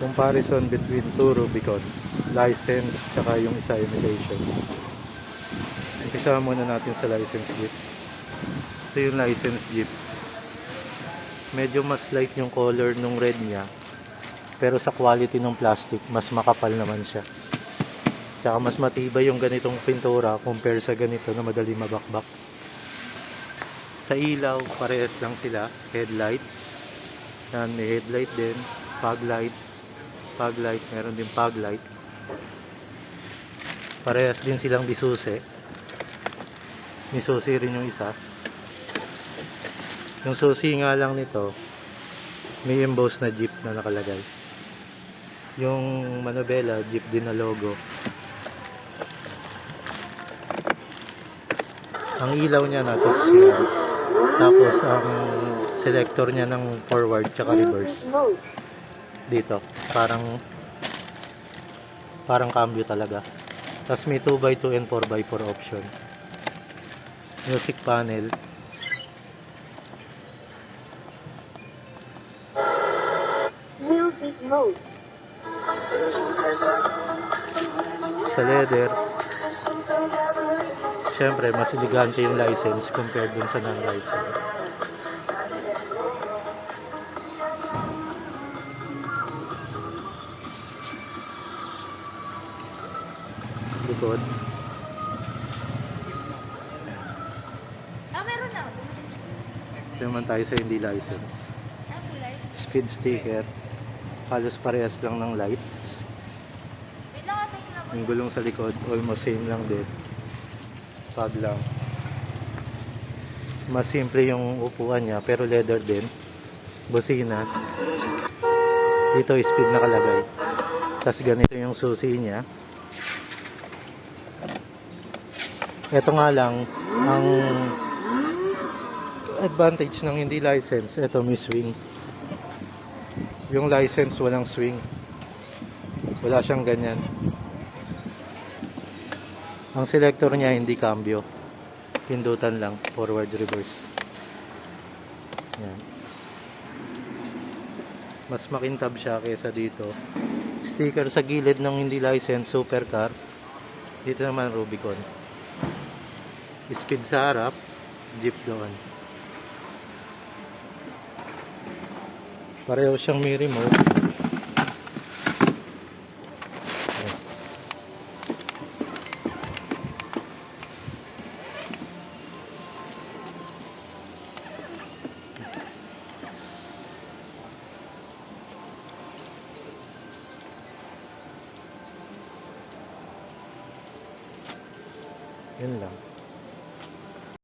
Comparison between two Rubicons, license tsaka yung isa imitation. Umpisa muna natin sa license Jeep. Ito yung license Jeep. Medyo mas light yung color nung red niya, pero sa quality ng plastic mas makapal naman siya. Tsaka mas matibay yung ganitong pintura compare sa ganito na madali mabakbak. Sa ilaw, parehas lang sila. Headlight. Yan, may headlight din. Fog light. Fog light. Meron din fog light. Parehas din silang disusi. May susi rin yung isa. Yung susi nga lang nito, may emboss na Jeep na nakalagay. Yung manubela, Jeep din na logo. Ang ilaw niya nasa siya. Tapos ang selector niya ng forward tsaka reverse dito, parang cambio talaga. Tapos may 2x2 and 4x4 option. Music panel. Music mode. Sa leather, syempre mas elegante yung license compared dun sa non-license. Likod. Meron na. Ito naman tayo sa hindi license. Speed sticker. Halos parehas lang ng lights. Yung gulong sa likod, almost same lang din. Pag lang. Mas simple yung upuan niya, pero leather din. Busina. Dito speed nakalagay. Tapos ganito yung susi niya. Ito nga lang, ang advantage ng hindi license, ito may swing. Yung license walang swing. Wala siyang ganyan. Ang selector niya hindi cambio. Pindutan lang, forward reverse. Yan. Mas makintab siya kaysa dito. Sticker sa gilid ng hindi license, supercar. Dito naman Rubicon. Speed sa harap, Jeep doon. Pareho siyang may remote. Yun lang.